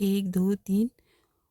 1 2 3।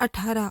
18।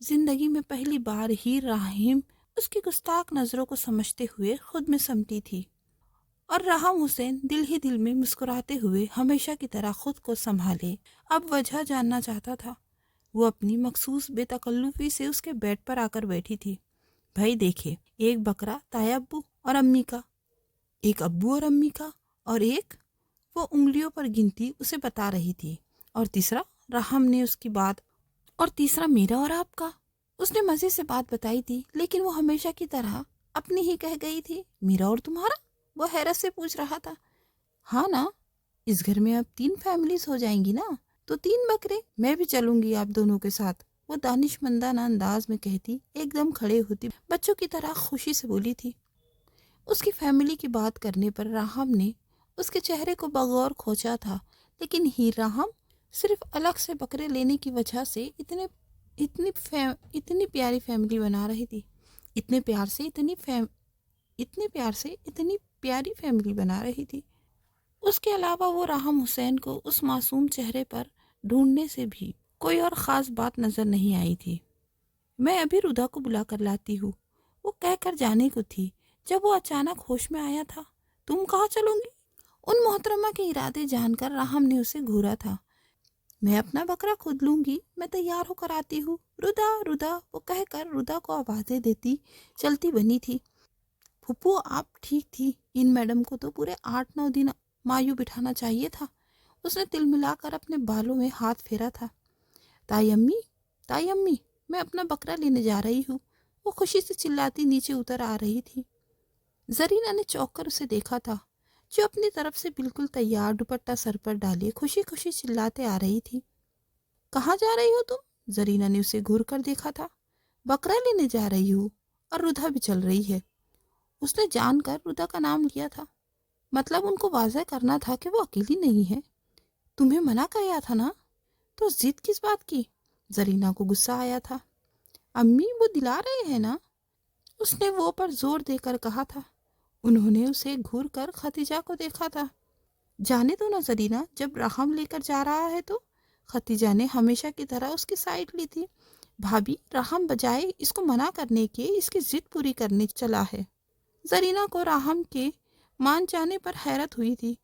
زندگی میں پہلی بار ہیر رحیم اس کی گستاخ نظروں کو سمجھتے ہوئے خود میں سمٹی تھی، اور رحم حسین دل ہی دل میں مسکراتے ہوئے ہمیشہ کی طرح خود کو سنبھالے اب وجہ جاننا چاہتا تھا۔ وہ اپنی مخصوص بے تکلفی سے اس کے بیڈ پر آ کر بیٹھی تھی۔ بھائی دیکھے، ایک بکرا تایا ابو اور امی کا، ایک ابو اور امی کا، اور ایک، وہ انگلیوں پر گنتی اسے بتا رہی تھی، اور تیسرا رحم نے اس کی بات، اور تیسرا میرا اور آپ کا۔ اس نے مزے سے بات بتائی تھی، لیکن وہ ہمیشہ کی طرح اپنی ہی کہہ گئی تھی۔ میرا اور تمہارا؟ وہ حیرت سے پوچھ رہا تھا۔ ہاں نا، اس گھر میں اب 3 فیملیز ہو جائیں گی نا، تو 3 بکرے۔ میں بھی چلوں گی آپ دونوں کے ساتھ، وہ دانش مندانہ انداز میں کہتی ایک دم کھڑے ہوتی بچوں کی طرح خوشی سے بولی تھی۔ اس کی فیملی کی بات کرنے پر راہم نے اس کے چہرے کو بغور کھوچا تھا، لیکن ہیر راہم صرف الگ سے بکرے لینے کی وجہ سے اتنی پیاری فیملی بنا رہی تھی، اتنے پیار سے اتنی پیاری فیملی بنا رہی تھی۔ اس کے علاوہ وہ راہم حسین کو اس معصوم چہرے پر ڈھونڈنے سے بھی کوئی اور خاص بات نظر نہیں آئی تھی۔ میں ابھی ردا کو بلا کر لاتی ہوں، وہ کہہ کر جانے کو تھی جب وہ اچانک ہوش میں آیا تھا۔ تم کہاں چلوں گی؟ ان محترمہ کے ارادے جان کر راہم نے اسے گھورا تھا۔ میں اپنا بکرا خود لوں گی، میں تیار ہو کر آتی ہوں۔ ردا ردا، وہ کہہ کر ردا کو آوازیں دیتی چلتی بنی تھی۔ پھپھو آپ ٹھیک تھی، ان میڈم کو تو پورے 8-9 دن مایو بٹھانا چاہیے تھا۔ اس نے تل ملا کر اپنے بالوں میں ہاتھ پھیرا تھا۔ تائی امی، میں اپنا بکرا لینے جا رہی ہوں، وہ خوشی سے چلاتی نیچے اتر آ رہی تھی۔ زرینہ نے چونک کر اسے دیکھا تھا، جو اپنی طرف سے بالکل تیار دوپٹہ سر پر ڈالے خوشی خوشی چلاتے آ رہی تھی۔ کہاں جا رہی ہو تم؟ زرینہ نے اسے گھور کر دیکھا تھا۔ بکرا لینے جا رہی ہوں، اور ردا بھی چل رہی ہے۔ اس نے جان کر ردا کا نام لیا تھا، مطلب ان کو واضح کرنا تھا کہ وہ اکیلی نہیں ہے۔ تمہیں منع کیا تھا نا، تو ضد کس بات کی؟ زرینہ کو غصہ آیا تھا۔ امی وہ دلا رہے ہیں نا، اس نے وہ پر زور دے کر کہا تھا۔ انہوں نے اسے گھور کر ختیجہ کو دیکھا تھا۔ جانے دو نا زرینہ، جب رحم لے کر جا رہا ہے تو۔ ختیجہ نے ہمیشہ کی طرح اس کی سائڈ لی تھی۔ بھابھی، رحم بجائے اس کو منع کرنے کے اس کی ضد پوری کرنے چلا ہے۔ زرینہ کو راہم کے مان جانے پر حیرت ہوئی تھی۔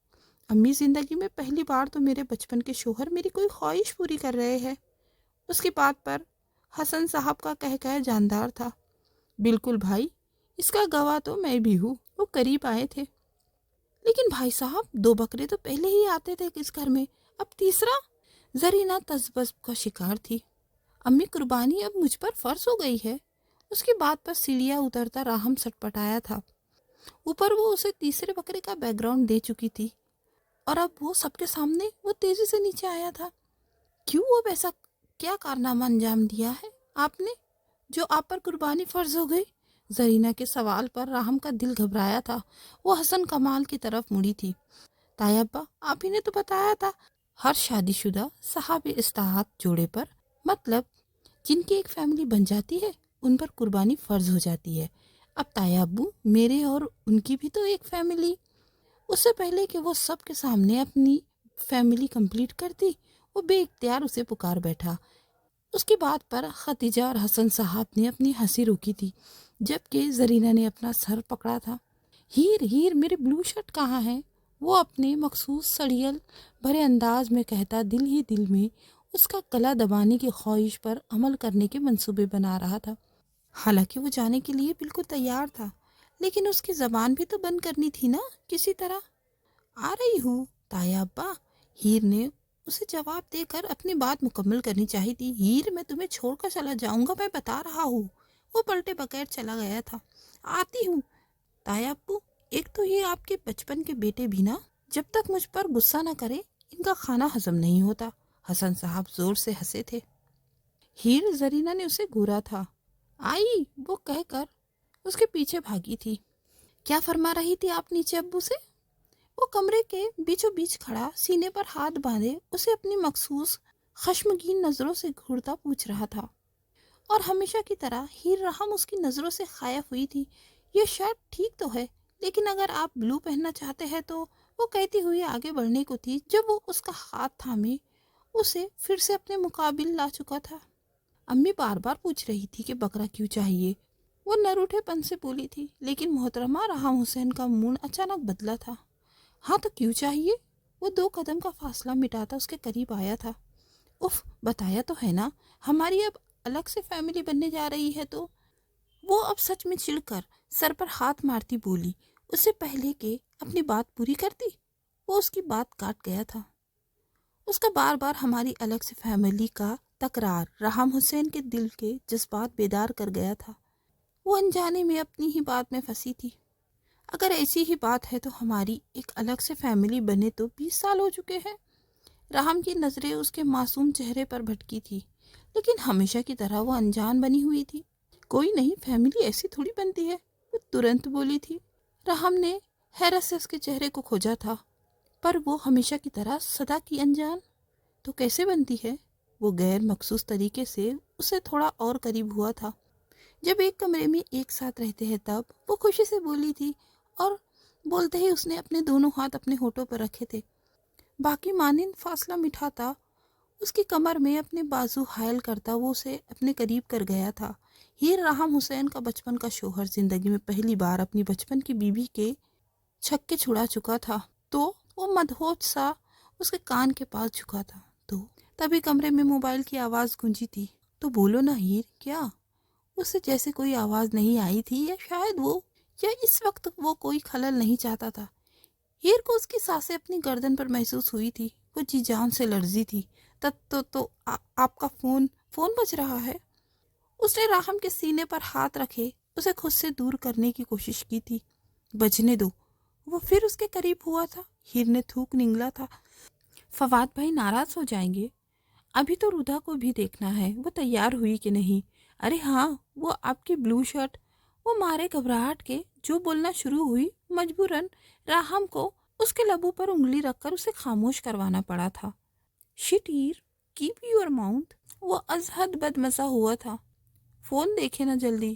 امی، زندگی میں پہلی بار تو میرے بچپن کے شوہر میری کوئی خواہش پوری کر رہے ہیں۔ اس کی بات پر حسن صاحب کا کہہ جاندار تھا۔ بالکل بھائی، اس کا گواہ تو میں بھی ہوں۔ وہ قریب آئے تھے۔ لیکن بھائی صاحب، 2 بکرے تو پہلے ہی آتے تھے اس گھر میں، اب تیسرا؟ زرینہ تذبذب کا شکار تھی۔ امی، قربانی اب مجھ پر فرض ہو گئی ہے۔ اس کی بات پر سیڑھیاں اترتا راہم سٹپٹایا تھا۔ اوپر وہ اسے تیسرے بکرے کا بیک گراؤنڈ دے چکی تھی، اور اب وہ سب کے سامنے وہ تیزی سے نیچے آیا تھا۔ کیوں؟ اب ایسا کیا کارنامہ انجام دیا ہے آپ نے جو آپ پر قربانی فرض ہو گئی؟ زرینہ کے سوال پر راہم کا دل گھبرایا تھا۔ وہ حسن کمال کی طرف مڑی تھی۔ تایا ابا، آپ ہی نے تو بتایا تھا ہر شادی شدہ صاحب استطاعت جوڑے پر، مطلب جن کی ایک فیملی بن جاتی ہے، ان پر قربانی فرض ہو جاتی ہے۔ اب تایا ابو، میرے اور ان کی بھی تو ایک فیملی۔ اس سے پہلے کہ وہ سب کے سامنے اپنی فیملی کمپلیٹ کرتی، وہ بے اختیار اسے پکار بیٹھا۔ اس کی بات پر ختیجہ اور حسن صاحب نے اپنی ہنسی روکی تھی، جبکہ زرینہ نے اپنا سر پکڑا تھا۔ ہیر میرے بلو شرٹ کہاں ہے؟ وہ اپنے مخصوص سڑیل بھرے انداز میں کہتا دل ہی دل میں اس کا گلا دبانے کی خواہش پر عمل کرنے کے منصوبے بنا رہا تھا۔ حالانکہ وہ جانے کے لیے بالکل تیار تھا، لیکن اس کی زبان بھی تو بند کرنی تھی نا کسی طرح۔ آ رہی ہوں تایا ابا، ہیر نے اسے جواب دے کر اپنی بات مکمل کرنی چاہی تھی۔ ہیر، میں تمہیں چھوڑ کر چلا جاؤں گا، میں بتا رہا ہوں۔ وہ پلٹے بغیر چلا گیا تھا۔ آتی ہوں تایا ابو، ایک تو یہ آپ کے بچپن کے بیٹے بھی نا، جب تک مجھ پر غصہ نہ کرے ان کا کھانا ہضم نہیں ہوتا۔ حسن صاحب زور سے ہنسے تھے۔ ہیر، زرینہ نے اسے گھورا تھا۔ آئی، وہ کہہ کر اس کے پیچھے بھاگی تھی۔ کیا فرما رہی تھی آپ نیچے ابو سے؟ وہ کمرے کے بیچوں بیچ کھڑا سینے پر ہاتھ باندھے اسے اپنی مخصوص خشمگین نظروں سے گھورتا پوچھ رہا تھا، اور ہمیشہ کی طرح ہیر رحم اس کی نظروں سے خائف ہوئی تھی۔ یہ شرٹ ٹھیک تو ہے، لیکن اگر آپ بلو پہننا چاہتے ہیں تو، وہ کہتی ہوئی آگے بڑھنے کو تھی جب وہ اس کا ہاتھ تھامے اسے پھر سے اپنے مقابل لا چکا تھا۔ امی بار بار پوچھ رہی تھی کہ بکرا کیوں چاہیے۔ وہ نہ روٹھے پن سے بولی تھی، لیکن محترمہ رحم حسین کا موڈ اچانک بدلا تھا۔ ہاں تو کیوں چاہیے؟ وہ 2 قدم کا فاصلہ مٹاتا اس کے قریب آیا تھا۔ اف، بتایا تو ہے نا، ہماری اب الگ سے فیملی بننے جا رہی ہے تو۔ وہ اب سچ میں چڑھ کر سر پر ہاتھ مارتی بولی، اس سے پہلے کہ اپنی بات پوری کرتی وہ اس کی بات کاٹ گیا تھا۔ اس کا بار بار ہماری الگ سے فیملی کا تکرار رحم حسین کے دل کے جذبات بیدار کر گیا تھا۔ وہ انجانے میں اپنی ہی بات میں پھنسی تھی۔ اگر ایسی ہی بات ہے تو ہماری ایک الگ سے فیملی بنے تو 20 سال ہو چکے ہیں۔ رحم کی نظریں اس کے معصوم چہرے پر بھٹکی تھی، لیکن ہمیشہ کی طرح وہ انجان بنی ہوئی تھی۔ کوئی نہیں، فیملی ایسی تھوڑی بنتی ہے، وہ ترنت بولی تھی۔ رحم نے حیرت سے اس کے چہرے کو کھوجا تھا، پر وہ ہمیشہ کی طرح سدا کی انجان تو کیسے بنتی ہے؟ وہ غیر مخصوص طریقے سے اسے تھوڑا اور قریب ہوا تھا۔ جب ایک کمرے میں ایک ساتھ رہتے ہیں تب وہ خوشی سے بولی تھی، اور بولتے ہی اس نے اپنے دونوں ہاتھ اپنے ہونٹوں پر رکھے تھے۔ باقی مانند فاصلہ مٹھاتا اس کی کمر میں اپنے بازو حائل کرتا وہ اسے اپنے قریب کر گیا تھا۔ ہیر رحم حسین کا بچپن کا شوہر زندگی میں پہلی بار اپنی بچپن کی بیوی کے چھکے چھڑا چکا تھا، تو وہ مدہوش سا اس کے کان کے پاس جھکا تھا۔ تو تبھی کمرے میں موبائل کی آواز گونجی تھی۔ تو بولو نا ہیر، کیا؟ اس سے جیسے کوئی آواز نہیں آئی تھی، یا شاید وہ یا اس وقت وہ کوئی خلل نہیں چاہتا تھا۔ ہیر کو اس کی سانسیں اپنی گردن پر محسوس ہوئی تھی۔ وہ جی جان سے لرزی تھی۔ آپ کا فون بج رہا ہے۔ اس نے راہم کے سینے پر ہاتھ رکھے اسے خود سے دور کرنے کی کوشش کی تھی۔ بجنے دو۔ وہ پھر اس کے قریب ہوا تھا۔ ہیر نے تھوک نگلا تھا۔ فواد بھائی ناراض ہو جائیں گے، ابھی تو ردا کو بھی دیکھنا ہے، وہ تیار ہوئی کہ نہیں۔ ارے ہاں، وہ آپ کی بلو شرٹ۔ وہ مارے گھبراہٹ کے جو بولنا شروع ہوئی، مجبوراً راہم کو اس کے لبوں پر انگلی رکھ کر اسے خاموش کروانا پڑا تھا۔ Shut here, keep your mouth. وہ از حد بد مزہ ہوا تھا۔ فون دیکھے نا جلدی۔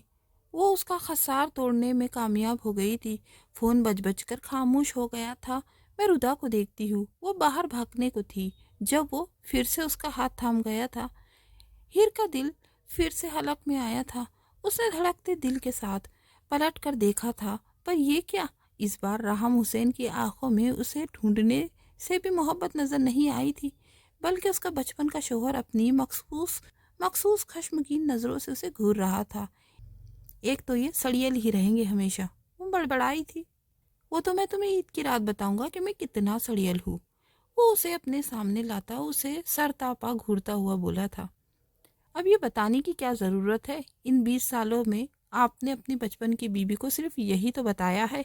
وہ اس کا خسار توڑنے میں کامیاب ہو گئی تھی۔ فون بج بج کر خاموش ہو گیا تھا۔ میں ردا کو دیکھتی ہوں، وہ باہر بھاگنے کو تھی جب وہ پھر سے اس کا ہاتھ تھام گیا تھا۔ ہیر کا دل پھر سے حلق میں آیا تھا۔ اس نے دھڑکتے دل کے ساتھ پلٹ کر دیکھا تھا، پر یہ کیا؟ اس بار رحم حسین کی آنکھوں میں اسے ڈھونڈنے سے بھی محبت نظر نہیں آئی تھی، بلکہ اس کا بچپن کا شوہر اپنی مخصوص خشمگین نظروں سے اسے گھور رہا تھا۔ ایک تو یہ سڑیل ہی رہیں گے ہمیشہ، وہ بڑبڑائی تھی۔ وہ تو میں تمہیں عید کی رات بتاؤں گا کہ میں کتنا سڑیل ہوں۔ وہ اسے اپنے سامنے لاتا اسے سر تاپا گھورتا ہوا بولا تھا۔ اب یہ بتانے کی کیا ضرورت ہے؟ ان 20 سالوں میں آپ نے اپنی بچپن کی بیوی کو صرف یہی تو بتایا ہے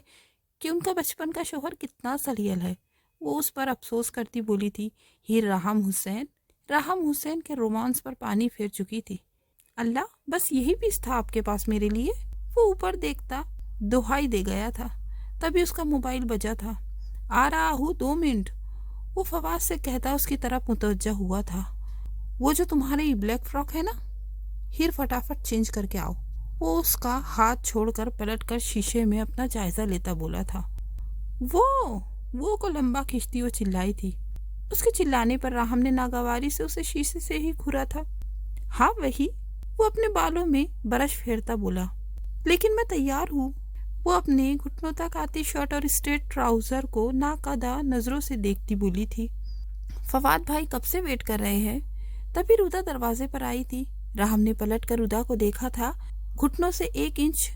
کہ ان کا بچپن کا شوہر کتنا سڑیل ہے۔ وہ اس پر افسوس کرتی بولی تھی۔ ہیر رحم حسین کے رومانس پر پانی پھیر چکی تھی۔ اللہ، بس یہی پیس تھا آپ کے پاس میرے لیے؟ وہ اوپر دیکھتا دہائی دے گیا تھا۔ تبھی اس کا موبائل بجا تھا۔ آ رہا ہوں 2 منٹ، وہ فواز سے کہتا اس کی طرف متوجہ ہوا تھا۔ وہ جو تمہاری بلیک فراک ہے نا، ہیر فٹافٹ چینج کر کے آؤ۔ وہ اس کا ہاتھ چھوڑ کر پلٹ کر شیشے میں اپنا جائزہ لیتا بولا تھا۔ وہ کو لمبا کھینچتی وہ چلائی تھی۔ اس کے چلانے پر راہم نے ناگواری سے اسے شیشے سے ہی گھورا تھا۔ ہاں وہی، وہ اپنے بالوں میں برش پھیرتا بولا۔ لیکن میں تیار ہوں۔ وہ اپنے گھٹنوں تک آتی شرٹ اور اسٹریٹ ٹراؤزر کو ناقدہ نظروں سے دیکھتی بولی تھی۔ فواد بھائی کب سے ویٹ کر رہے ہیں؟ تبھی ردا دروازے پر آئی تھی۔ راہم نے پلٹ کر ردا کو دیکھا تھا۔ گھٹنوں سے 1 انچ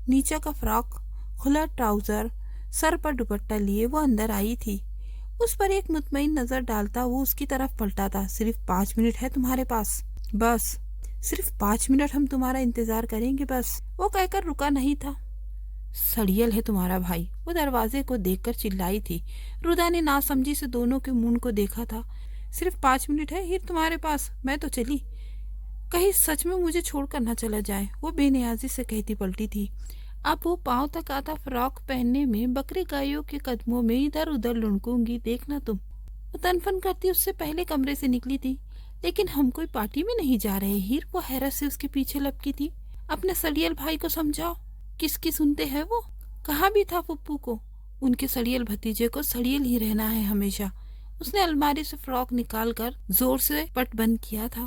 نیچے کا فراک، کھلا ٹراؤزر، سر پر دوپٹہ لیے وہ اندر آئی تھی۔ اس پر ایک مطمئن نظر ڈالتا وہ اس کی طرف پلٹا تھا۔ صرف 5 منٹ ہے تمہارے پاس؟ بس صرف 5 منٹ ہم تمہارا انتظار کریں گے بس، وہ کہہ کر رکا نہیں تھا۔ سڑیل ہے تمہارا بھائی، وہ دروازے کو دیکھ کر چلائی تھی۔ ردا نے ناسمجھی سے دونوں کے منہ کو دیکھا تھا۔ صرف 5 منٹ ہے ہیر تمہارے پاس؟ میں تو چلی، کہیں سچ میں مجھے چھوڑ کر نہ چلا جائے، وہ بے نیازی سے کہتی پلٹی تھی۔ اب وہ پاؤں تک آتا فراک پہننے میں بکری گایوں کے قدموں میں ادھر ادھر لڑکوں گی، دیکھنا تم۔ وہ تنفن کرتی اس سے پہلے کمرے سے نکلی تھی۔ لیکن ہم کوئی پارٹی میں نہیں جا رہے ہیر، وہ حیرت سے اس کے پیچھے لپکی تھی۔ اپنے سڑیل بھائی کو سمجھاؤ، کس کی سنتے ہیں وہ؟ کہا بھی تھا پپو کو، ان کے سڑیل بھتیجے کو سڑیل ہی رہنا ہے ہمیشہ۔ اس نے الماری سے فراک نکال کر زور سے پٹ بند کیا تھا۔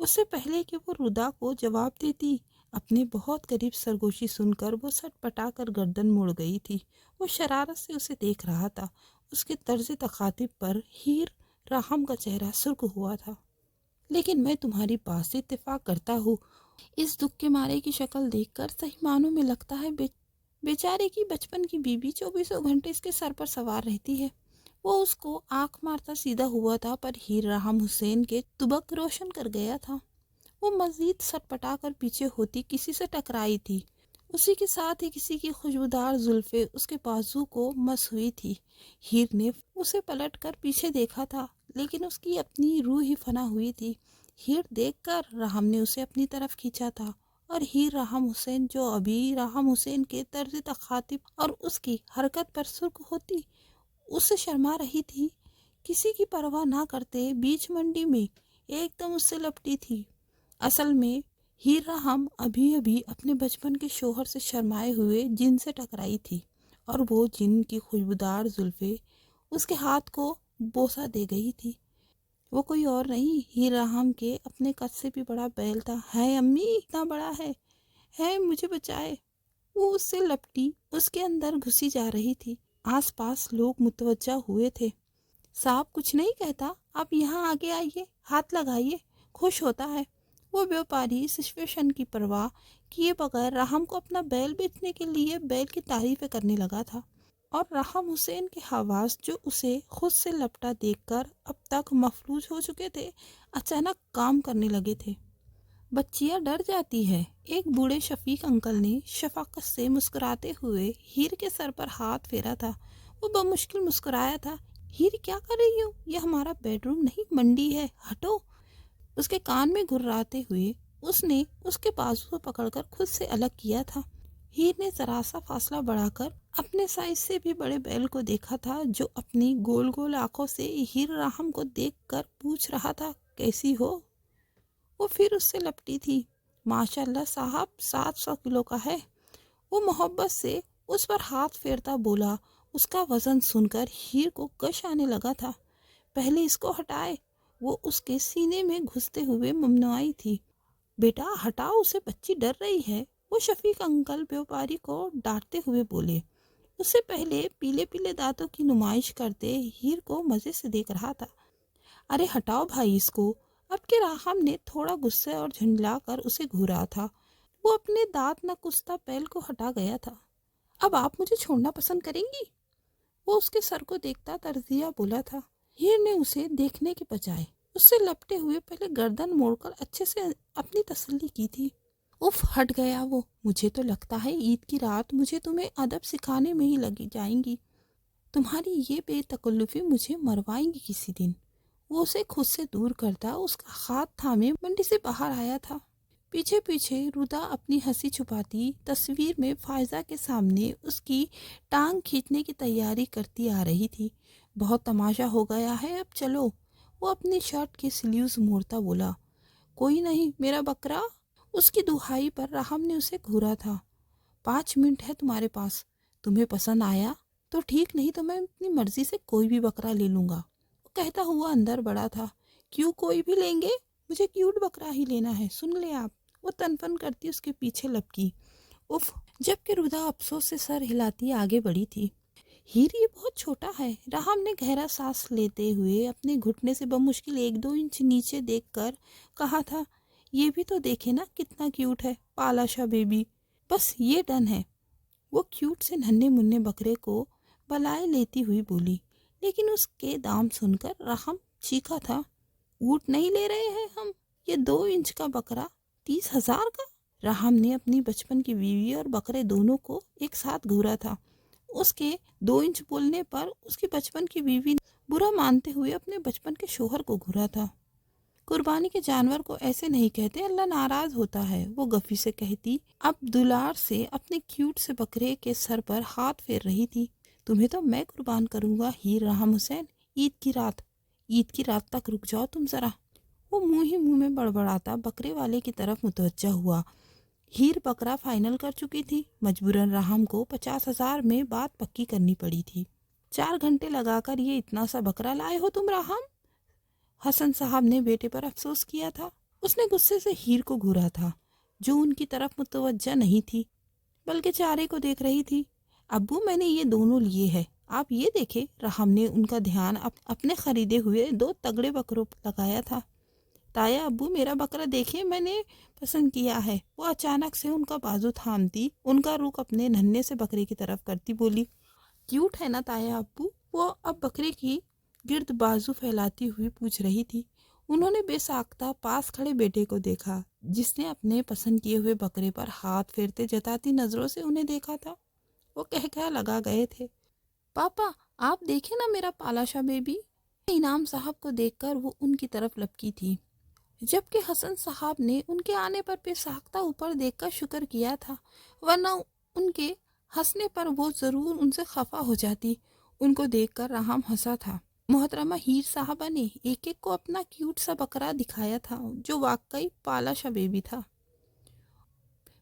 اس سے پہلے کہ وہ ردا کو جواب دیتی، اپنے بہت قریب سرگوشی سن کر وہ سٹ پٹا کر گردن موڑ گئی تھی۔ وہ شرارت سے اسے دیکھ رہا تھا۔ اس کے طرز تخاطب پر ہیر راہم کا چہرہ سرخ ہوا تھا۔ لیکن میں تمہاری بات سے اتفاق کرتا ہوں۔ اس دکھ کے مارے کی شکل دیکھ کر صحیح معنوں میں لگتا ہے بیچارے کی بچپن کی بیوی 24 گھنٹے اس کے سر پر سوار رہتی ہے۔ وہ اس کو آنکھ مارتا سیدھا ہوا تھا، پر ہیر راہم حسین کے تبک روشن کر گیا تھا۔ وہ مزید سٹ پٹا کر پیچھے ہوتی کسی سے ٹکرائی تھی۔ اسی کے ساتھ ہی کسی کی خوشبودار زلفیں اس کے بازو کو مس ہوئی تھی۔ ہیر نے اسے پلٹ کر پیچھے دیکھا تھا، لیکن اس کی اپنی روح ہی فنا ہوئی تھی۔ ہیر دیکھ کر راہم نے اسے اپنی طرف کھینچا تھا، اور ہیر راہم حسین جو ابھی راہم حسین کے طرز تخاطب اور اس کی حرکت پر سرخ ہوتی اس سے شرما رہی تھی، کسی کی پرواہ نہ کرتے بیچ منڈی میں ایک دم اس سے لپٹی تھی۔ اصل میں ہیر راہم ابھی اپنے بچپن کے شوہر سے شرمائے ہوئے جن سے ٹکرائی تھی، اور وہ جن کی خوشبودار زلفیں اس کے ہاتھ کو بوسہ دے گئی تھی۔ وہ کوئی اور نہیں، ہیر راہم کے اپنے قد سے بھی بڑا بیل تھا۔ ہے امی، اتنا بڑا ہے مجھے بچائے۔ وہ اس سے لپٹی اس کے اندر گھسی جا رہی تھی۔ آس پاس لوگ متوجہ ہوئے تھے۔ صاحب کچھ نہیں کہتا، آپ یہاں آگے آئیے، ہاتھ لگائیے، خوش ہوتا ہے۔ وہ بیوپاری سچویشن کی پرواہ کیے بغیر راہم کو اپنا بیل بیچنے کے لیے بیل کی تعریفیں کرنے لگا تھا، اور راہم حسین کے حواس جو اسے خود سے لپٹا دیکھ کر اب تک مفلوج ہو چکے تھے، اچانک کام کرنے لگے تھے۔ بچیاں ڈر جاتی ہے، ایک بوڑھے شفیق انکل نے شفقت سے مسکراتے ہوئے ہیر کے سر پر ہاتھ پھیرا تھا۔ وہ بمشکل مسکرایا تھا۔ ہیر کیا کر رہی ہو؟ یہ ہمارا بیڈ روم نہیں، منڈی ہے، ہٹو۔ اس کے کان میں گھراتے ہوئے اس نے اس کے بازو پکڑ کر خود سے الگ کیا تھا۔ ہیر نے ذرا سا فاصلہ بڑھا کر اپنے سائز سے بھی بڑے بیل کو دیکھا تھا، جو اپنی گول گول آنکھوں سے ہیر راہم کو دیکھ کر پوچھ رہا تھا، کیسی ہو؟ وہ پھر اس سے لپٹی تھی۔ ماشاءاللہ صاحب، 700 کلو کا ہے۔ وہ محبت سے اس پر ہاتھ پھیرتا بولا۔ اس کا وزن سن کر ہیر کو کش آنے لگا تھا۔ پہلے اس کو ہٹائے، وہ اس کے سینے میں گھستے ہوئے ممنوعی تھی۔ بیٹا ہٹاؤ اسے، بچی ڈر رہی ہے، وہ شفیق انکل بیوپاری کو ڈانٹتے ہوئے بولے۔ اس سے پہلے پیلے پیلے دانتوں کی نمائش کرتے ہیر کو مزے سے دیکھ رہا تھا۔ ارے ہٹاؤ بھائی اس کو۔ اب کے راہم نے تھوڑا غصے اور جھنجلا کر اسے گھورا تھا۔ وہ اپنے دانت نہ کستا بیل کو ہٹا گیا تھا۔ اب آپ مجھے چھوڑنا پسند کریں گی؟ وہ اس کے سر کو دیکھتا طرزیہ بولا تھا۔ ہیر نے اسے دیکھنے کے بجائے اس سے لپٹے ہوئے پہلے گردن موڑ کر اچھے سے اپنی تسلی کی تھی۔ اف، ہٹ گیا وہ۔ مجھے تو لگتا ہے عید کی رات مجھے تمہیں ادب سکھانے میں ہی لگی جائیں گی۔ تمہاری یہ بے تکلفی مجھے مروائیں گی کسی دن۔ وہ اسے خود سے دور کرتا اس کا ہاتھ تھامے منڈی سے باہر آیا تھا۔ پیچھے پیچھے ردا اپنی ہنسی چھپاتی تصویر میں فائزہ کے سامنے اس کی ٹانگ کھینچنے کی تیاری کرتی آ رہی تھی۔ بہت تماشا ہو گیا ہے، اب چلو۔ وہ اپنی شرٹ کے سلیوز موڑتا بولا۔ کوئی نہیں، میرا بکرا۔ اس کی دہائی پر راہم نے اسے گھورا تھا۔ 5 منٹ ہے تمہارے پاس، تمہیں پسند آیا تو ٹھیک، نہیں تو میں اپنی مرضی سے کوئی بھی بکرا لے لوں گا۔ وہ کہتا ہوا اندر بڑا تھا۔ کیوں، کوئی بھی لیں گے؟ مجھے کیوٹ بکرا ہی لینا ہے، سن لے آپ۔ وہ تن پن کرتی اس کے پیچھے لپکی۔ اف، جبکہ ردا افسوس سے سر ہلاتی آگے بڑھی تھی۔ ہیر یہ بہت چھوٹا ہے۔ راہم نے گہرا سانس لیتے ہوئے اپنے گھٹنے سے بمشکل 1-2 انچ نیچے دیکھ کر کہا تھا۔ یہ بھی تو دیکھے نا کتنا کیوٹ ہے، پالا شاہ بیبی۔ بس یہ ڈن ہے۔ وہ کیوٹ سے ننھے منھے بکرے کو بلائے لیتی ہوئی بولی، لیکن اس کے دام سن کر راہم چیخا تھا۔ اونٹ نہیں لے رہے ہیں ہم، یہ 2 انچ کا بکرا 30,000 کا؟ راہم نے اپنی بچپن کی بیوی اور بکرے دونوں کو ایک ساتھ گھورا تھا۔ اس کے 2 انچ بولنے پر اس کی بچپن کی بیوی نے برا مانتے ہوئے اپنے بچپن کے شوہر کو گھورا تھا۔ قربانی کے جانور کو ایسے نہیں کہتے، اللہ ناراض ہوتا ہے، وہ گفی سے کہتی اب دلار سے اپنے کیوٹ سے بکرے کے سر پر ہاتھ پھیر رہی تھی۔ تمہیں تو میں قربان کروں گا ہیر راہم حسین، عید کی رات تک رک جاؤ تم ذرا۔ وہ منہ ہی منہ میں بڑبڑاتا بکرے والے کی طرف متوجہ ہوا۔ ہیر بکرا فائنل کر چکی تھی۔ مجبوراً راہم کو 50,000 میں بات پکی کرنی پڑی تھی۔ 4 گھنٹے لگا کر یہ اتنا سا بکرا لائے ہو تم راہم؟ حسن صاحب نے بیٹے پر افسوس کیا تھا۔ اس نے غصے سے ہیر کو گھورا تھا، جو ان کی طرف متوجہ نہیں تھی بلکہ چارے کو دیکھ رہی تھی۔ ابو، میں نے یہ دونوں لیے ہیں، آپ یہ دیکھیں۔ رحم نے ان کا دھیان اپنے خریدے ہوئے 2 تگڑے بکروں پر لگایا تھا۔ تایا، ابو میرا بکرا دیکھیں، میں نے پسند کیا ہے۔ وہ اچانک سے ان کا بازو تھامتی، ان کا رخ اپنے ننھے سے بکرے کی طرف کرتی بولی، کیوٹ ہے نا تایا ابو؟ وہ اب بکرے کی گرد بازو پھیلاتی ہوئی پوچھ رہی تھی۔ انہوں نے بے ساختہ پاس کھڑے بیٹے کو دیکھا، جس نے اپنے پسند کیے ہوئے بکرے پر ہاتھ پھیرتے جتاتی نظروں سے انہیں دیکھا تھا۔ وہ کہہ لگا گئے تھے، پاپا آپ دیکھیں نا میرا پالا شاہ بیبی۔ انعام صاحب کو دیکھ کر وہ ان کی طرف لپکی تھی، جبکہ حسن صاحب نے ان کے آنے پر بے ساختہ اوپر دیکھ کر شکر کیا تھا، ورنہ ان کے ہنسنے پر وہ ضرور ان سے خفا ہو جاتی۔ ان کو دیکھ کر رحم ہنسا تھا۔ محترمہ ہیر صاحبہ نے ایک ایک کو اپنا کیوٹ سا بکرا دکھایا تھا، جو واقعی پالا شاہ بیبی تھا،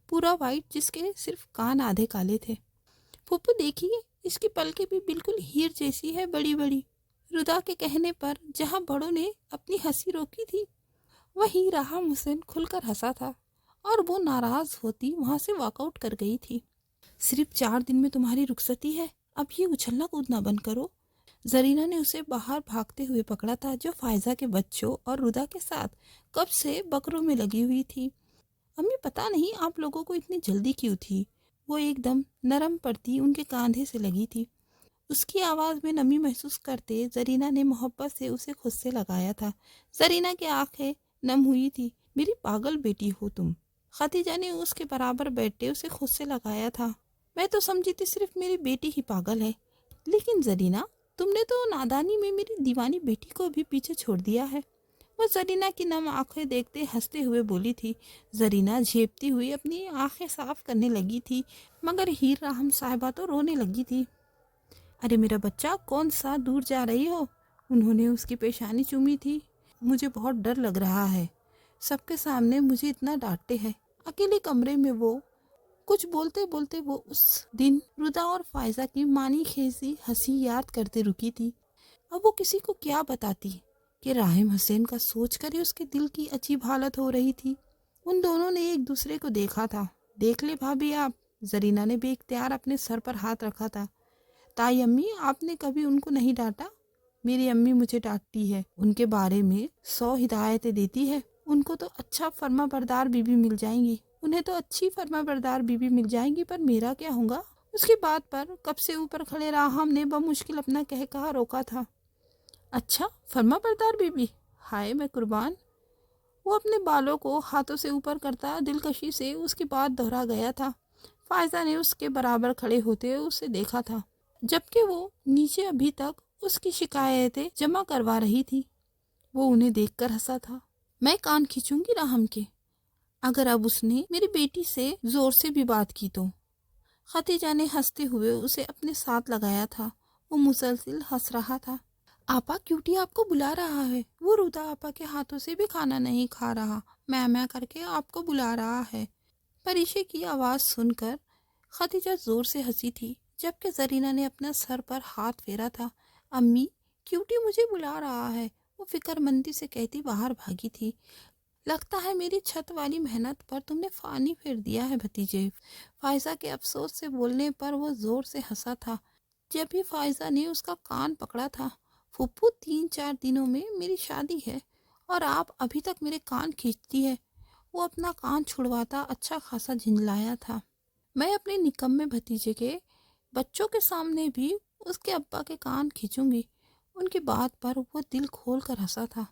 پورا وائٹ، جس کے صرف کان آدھے کالے تھے۔ پھوپھو دیکھیے، اس کی پلکیں بھی بالکل ہیر جیسی ہے، بڑی بڑی۔ ردا کے کہنے پر جہاں بڑوں نے اپنی ہنسی روکی تھی، وہیں رحم حسین کھل کر ہنسا تھا، اور وہ ناراض ہوتی وہاں سے واک آؤٹ کر گئی تھی۔ صرف 4 دن میں تمہاری رخصتی ہے، اب یہ اچھلنا کودنا بند کرو۔ زرینہ نے اسے باہر بھاگتے ہوئے پکڑا تھا، جو فائزہ کے بچوں اور ردا کے ساتھ کب سے بکروں میں لگی ہوئی تھی۔ امی، پتہ نہیں آپ لوگوں کو اتنی جلدی کیوں تھی؟ وہ ایک دم نرم پڑتی ان کے کاندھے سے لگی تھی۔ اس کی آواز میں نمی محسوس کرتے زرینہ نے محبت سے اسے خود سے لگایا تھا۔ زرینہ کی آنکھیں نم ہوئی تھی۔ میری پاگل بیٹی ہو تم۔ خدیجہ نے اس کے برابر بیٹھے اسے خود سے لگایا تھا۔ میں تو سمجھی تھی صرف میری بیٹی ہی پاگل ہے، لیکن زرینہ، تم نے تو نادانی میں میری دیوانی بیٹی کو بھی پیچھے چھوڑ دیا ہے۔ وہ زرینہ کی نم آنکھیں دیکھتے ہنستے ہوئے بولی تھی۔ زرینہ جھیپتی ہوئی اپنی آنکھیں صاف کرنے لگی تھی، مگر ہیر رحم صاحبہ تو رونے لگی تھی۔ ارے میرا بچہ، کون سا دور جا رہی ہو؟ انہوں نے اس کی پیشانی چومی تھی۔ مجھے بہت ڈر لگ رہا ہے، سب کے سامنے مجھے اتنا ڈانٹتے ہیں۔ اکیلے کمرے میں وہ کچھ بولتے بولتے وہ اس دن ردا اور فائزہ کی مانی خیزی ہنسی یاد کرتے رکی تھی۔ اب وہ کسی کو کیا بتاتی کہ رحم حسین کا سوچ کر ہی اس کے دل کی عجیب حالت ہو رہی تھی۔ ان دونوں نے ایک دوسرے کو دیکھا تھا۔ دیکھ لے بھابھی آپ، زرینہ نے بے اختیار اپنے سر پر ہاتھ رکھا تھا۔ تائی امی، آپ نے کبھی ان کو نہیں ڈانٹا؟ میری امی مجھے ڈانٹتی ہے، ان کے بارے میں 100 ہدایتیں دیتی ہے۔ ان کو تو اچھا فرما بردار بیوی مل جائیں گی، انہیں تو اچھی فرما بردار بیوی مل جائیں گی، پر میرا کیا ہوگا؟ اس کی بات پر کب سے اوپر کھڑے راہم نے بمشکل اپنا کہا روکا تھا۔ اچھا، فرما بردار بیوی؟ ہائے میں قربان۔ وہ اپنے بالوں کو ہاتھوں سے اوپر کرتا دلکشی سے اس کی بات دہرا گیا تھا۔ فائزہ نے اس کے برابر کھڑے ہوتے اسے دیکھا تھا، جبکہ وہ نیچے ابھی تک اس کی شکایتیں جمع کروا رہی تھی۔ وہ انہیں دیکھ کر ہنسا تھا۔ میں کان کھینچوں گی راہم کے، اگر اب اس نے میری بیٹی سے زور سے بھی بات کی تو۔ خدیجہ نے ہنستے ہوئے اسے اپنے ساتھ لگایا تھا۔ وہ مسلسل ہنس رہا تھا۔ آپا، کیوٹی آپ کو بلا رہا ہے۔ وہ ردا آپا کے ہاتھوں سے بھی کھانا نہیں کھا رہا، میں کر کے آپ کو بلا رہا ہے۔ پریشے کی آواز سن کر خدیجہ زور سے ہنسی تھی، جبکہ زرینہ نے اپنا سر پر ہاتھ پھیرا تھا۔ امی، کیوٹی مجھے بلا رہا ہے، وہ فکر مندی سے کہتی باہر بھاگی تھی۔ لگتا ہے میری چھت والی محنت پر تم نے پانی پھیر دیا ہے بھتیجے۔ فائزہ کے افسوس سے بولنے پر وہ زور سے ہنسا تھا، جب ہی فائزہ نے اس کا کان پکڑا تھا۔ پھوپھو، 3-4 دنوں میں میری شادی ہے اور آپ ابھی تک میرے کان کھینچتی ہے۔ وہ اپنا کان چھڑواتا اچھا خاصا جھنجلایا تھا۔ میں اپنے نکمے بھتیجے کے بچوں کے سامنے بھی اس کے ابا کے کان کھینچوں گی۔ ان کی بات پر وہ دل کھول کر ہنسا تھا،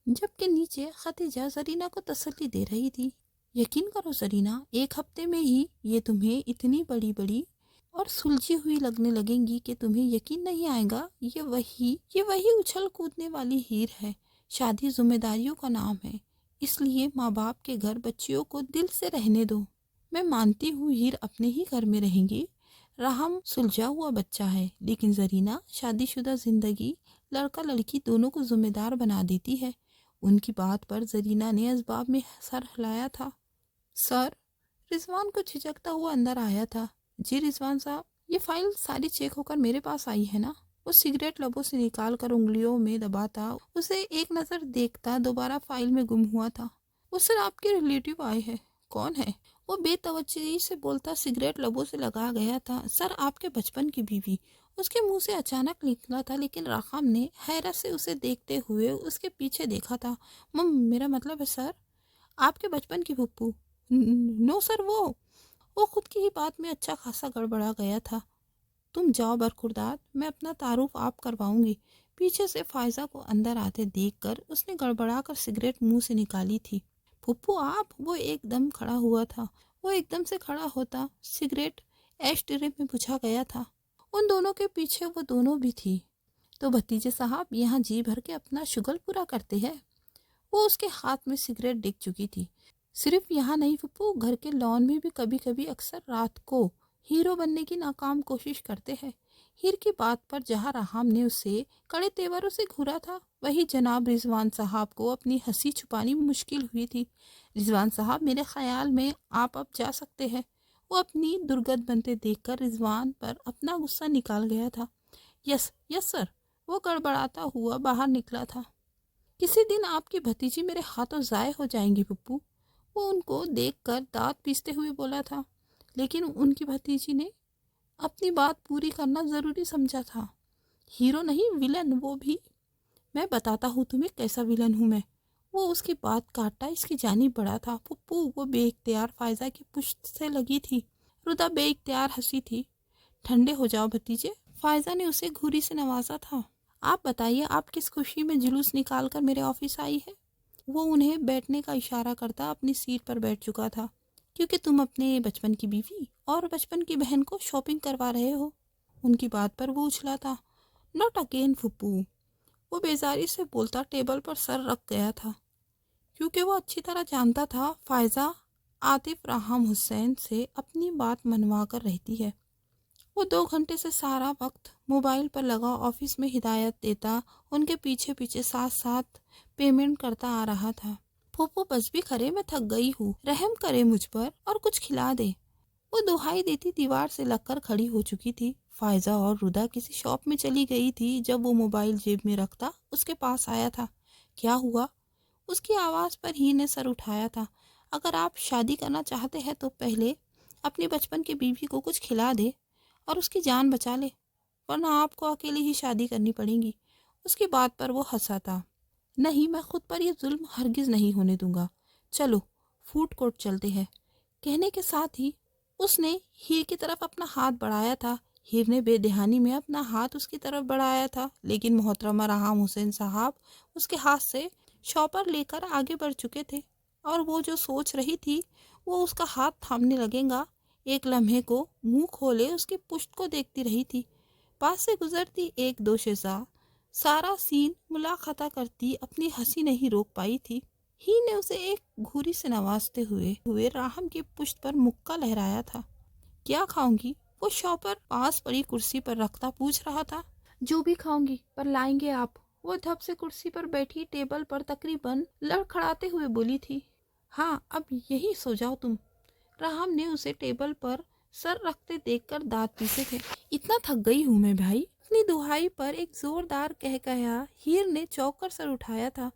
جبکہ نیچے خدیجہ زرینہ کو تسلی دے رہی تھی۔ یقین کرو زرینہ، 1 ہفتے میں ہی یہ تمہیں اتنی بڑی بڑی اور سلجھی ہوئی لگنے لگیں گی کہ تمہیں یقین نہیں آئے گا۔ یہ وہی اچھل کودنے والی ہیر ہے۔ شادی ذمہ داریوں کا نام ہے، اس لیے ماں باپ کے گھر بچیوں کو دل سے رہنے دو۔ میں مانتی ہوں ہیر اپنے ہی گھر میں رہیں گی، رحم سلجھا ہوا بچہ ہے، لیکن زرینہ شادی شدہ زندگی لڑکا لڑکی دونوں کو ذمہ دار بنا دیتی ہے۔ ان کی بات پر زرینہ نے اسباب میں سر ہلایا تھا۔ سر، رضوان کو جھجکتا ہوا اندر آیا تھا۔ جی رضوان صاحب، یہ فائل ساری چیک ہو کر میرے پاس آئی ہے نا؟ وہ سگریٹ لبوں سے نکال کر انگلیوں میں دباتا، اسے ایک نظر دیکھتا، دوبارہ فائل میں گم ہوا تھا۔ وہ سر آپ کے ریلیٹیو آئے ہیں۔ کون ہے؟ وہ بے توجہی سے بولتا، سگریٹ لبوں سے لگا گیا تھا، سر آپ کے بچپن کی بیوی۔ اس کے منہ سے اچانک نکلا تھا، لیکن راقم نے حیرت سے اسے دیکھتے ہوئے اس کے پیچھے دیکھا تھا۔ میرا مطلب ہے سر آپ کے بچپن کی پھپھو۔ نو سر، وہ خود کی ہی بات میں اچھا خاصا گڑبڑا گیا تھا۔ تم جاؤ برخوردار، میں اپنا تعارف آپ کرواؤں گی۔ پیچھے سے فائزہ کو اندر آتے دیکھ کر اس نے گڑبڑا کر سگریٹ منہ سے نکالی تھی۔ پھپھو آپ؟ وہ ایک دم کھڑا ہوا تھا۔ وہ ایک دم سے کھڑا ہوتا سگریٹ ایش ٹرے میں بجھا گیا تھا۔ ان دونوں کے پیچھے وہ دونوں بھی تھی۔ تو بھتیجے صاحب یہاں جی بھر کے اپنا شغل پورا کرتے ہیں۔ وہ اس کے ہاتھ میں سگریٹ ڈگ چکی تھی۔ صرف یہاں نہیں پھپھو، گھر کے لان میں بھی کبھی کبھی اکثر رات کو ہیرو بننے کی ناکام کوشش کرتے ہیں۔ ہیر کی بات پر جہاں راہم نے اسے کڑے تیوروں سے گھورا تھا، وہی جناب رضوان صاحب کو اپنی ہنسی چھپانی مشکل ہوئی تھی۔ رضوان صاحب، میرے خیال میں آپ اب جا سکتے ہیں۔ وہ اپنی درگت بنتے دیکھ کر رضوان پر اپنا غصہ نکال گیا تھا۔ یس یس سر، وہ گڑبڑاتا ہوا باہر نکلا تھا۔ کسی دن آپ کی بھتیجی میرے ہاتھوں ضائع ہو جائیں گی پھپھو، وہ ان کو دیکھ کر دانت پیستے ہوئے بولا تھا۔ لیکن ان کی بھتیجی نے اپنی بات پوری کرنا ضروری سمجھا تھا۔ ہیرو نہیں، ویلن وہ بھی۔ میں بتاتا ہوں تمہیں کیسا ویلن ہوں میں۔ وہ اس کی بات کاٹا اس کی جانب بڑھا تھا۔ پھپھو، وہ بے اختیار فائزہ کی پشت سے لگی تھی۔ ردا بے اختیار ہنسی تھی۔ ٹھنڈے ہو جاؤ بھتیجے، فائزہ نے اسے گھوری سے نوازا تھا۔ آپ بتائیے، آپ کس خوشی میں جلوس نکال کر میرے آفس آئی ہے؟ وہ انہیں بیٹھنے کا اشارہ کرتا اپنی سیٹ پر بیٹھ چکا تھا۔ کیونکہ تم اپنے بچپن کی بیوی اور بچپن کی بہن کو شاپنگ کروا رہے ہو۔ ان کی بات پر وہ اچھلا تھا۔ ناٹ اگین پھپھو، وہ بیزاری سے بولتا ٹیبل پر سر رکھ گیا تھا، کیونکہ وہ اچھی طرح جانتا تھا فائزہ عاطف راہم حسین سے اپنی بات منوا کر رہتی ہے۔ وہ 2 گھنٹے سے سارا وقت موبائل پر لگا آفس میں ہدایت دیتا، ان کے پیچھے پیچھے ساتھ ساتھ پیمنٹ کرتا آ رہا تھا۔ پھوپھو بس بھی کرے، میں تھک گئی ہوں، رحم کرے مجھ پر اور کچھ کھلا دے۔ وہ دہائی دیتی دیوار سے لگ کر کھڑی ہو چکی تھی۔ فائزہ اور ردا کسی شاپ میں چلی گئی تھی۔ جب وہ موبائل جیب میں رکھتا اس کے پاس آیا تھا۔ کیا ہوا؟ اس کی آواز پر ہی نے سر اٹھایا تھا۔ اگر آپ شادی کرنا چاہتے ہیں تو پہلے اپنی بچپن کی بیوی کو کچھ کھلا دے اور اس کی جان بچا لے، ورنہ آپ کو اکیلی ہی شادی کرنی پڑے گی۔ اس کی بات پر وہ ہنسا تھا۔ نہیں، میں خود پر یہ ظلم ہرگز نہیں ہونے دوں گا۔ چلو فوڈ کورٹ چلتے ہیں۔ کہنے کے ساتھ ہی اس نے ہیر کی طرف اپنا ہاتھ بڑھایا تھا۔ ہیر نے بے دہانی میں اپنا ہاتھ اس کی طرف بڑھایا تھا، لیکن محترمہ راہم حسین صاحب اس کے ہاتھ سے شاپر لے کر آگے بڑھ چکے تھے، اور وہ جو سوچ رہی تھی وہ اس کا ہاتھ تھامنے لگے گا، ایک لمحے کو منہ کھولے اس کی پشت کو دیکھتی رہی تھی۔ پاس سے گزرتی ایک دوشیزہ سارا سین ملاحظہ کرتی اپنی ہنسی نہیں روک پائی تھی۔ ہی نے اسے ایک گھوری سے نوازتے ہوئے راہم کی پشت پر مکہ لہرایا تھا۔ کیا کھاؤں گی؟ وہ شاپر پاس پڑی کرسی پر رکھتا پوچھ رہا تھا۔ جو بھی کھاؤں گی، پر لائیں گے آپ، وہ دھپ سے کرسی پر بیٹھی ٹیبل پر تقریباً لڑکھڑاتے ہوئے بولی تھی۔ ہاں، اب یہی سو جاؤ تم۔ راہم نے اسے ٹیبل پر سر رکھتے دیکھ کر دانت پیسے تھے۔ اتنا تھک گئی ہوں میں بھائی۔ اپنی دہائی پر ایک زوردار کہا ہیر نے چونک کر سر اٹھایا تھا۔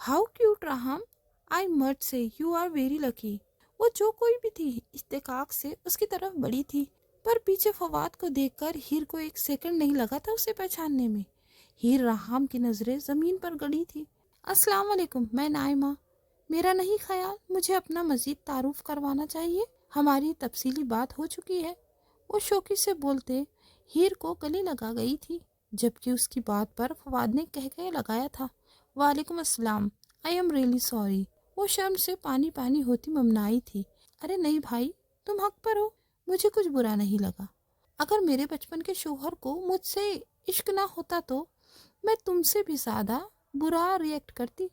ہاؤ کیوٹ راہم، I must say you are very lucky. وہ جو کوئی بھی تھی استحقاق سے اس کی طرف بڑھی تھی، پر پیچھے فواد کو دیکھ کر ہیر کو ایک سیکنڈ نہیں لگا تھا اسے پہچاننے میں۔ ہیر راہم کی نظریں زمین پر گڑی تھی۔ السلام علیکم، میں نائمہ۔ میرا نہیں خیال مجھے اپنا مزید تعارف کروانا چاہیے، ہماری تفصیلی بات ہو چکی ہے۔ وہ شوقی سے بولتے ہیر کو گلے لگا گئی تھی، جبکہ اس کی بات پر فواد نے کہہ لگایا تھا، وعلیکم السلام، آئی ایم ریئلی سوری۔ وہ شرم سے پانی پانی ہوتی ممنائی تھی۔ ارے نہیں بھائی، تم حق پر ہو، مجھے کچھ برا نہیں لگا۔ اگر میرے بچپن کے شوہر کو مجھ سے عشق نہ ہوتا تو میں تم سے بھی زیادہ برا ریئیکٹ کرتی۔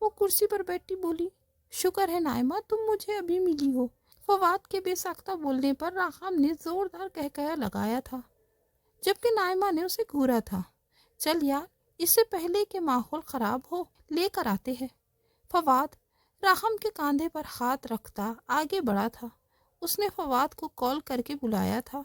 وہ کرسی پر بیٹھی بولی، شکر ہے نائمہ تم مجھے ابھی ملی ہو۔ فواد کے بے ساختہ بولنے پر راہم نے زوردار کہہ لگایا تھا، جبکہ نائمہ نے اسے گھورا تھا۔ چل یار، اس سے پہلے کہ ماحول خراب ہو، لے کر آتے ہیں۔ فواد راہم کے کاندھے پر ہاتھ رکھتا آگے بڑھا تھا۔ اس نے فواد کو کال کر کے بلایا تھا۔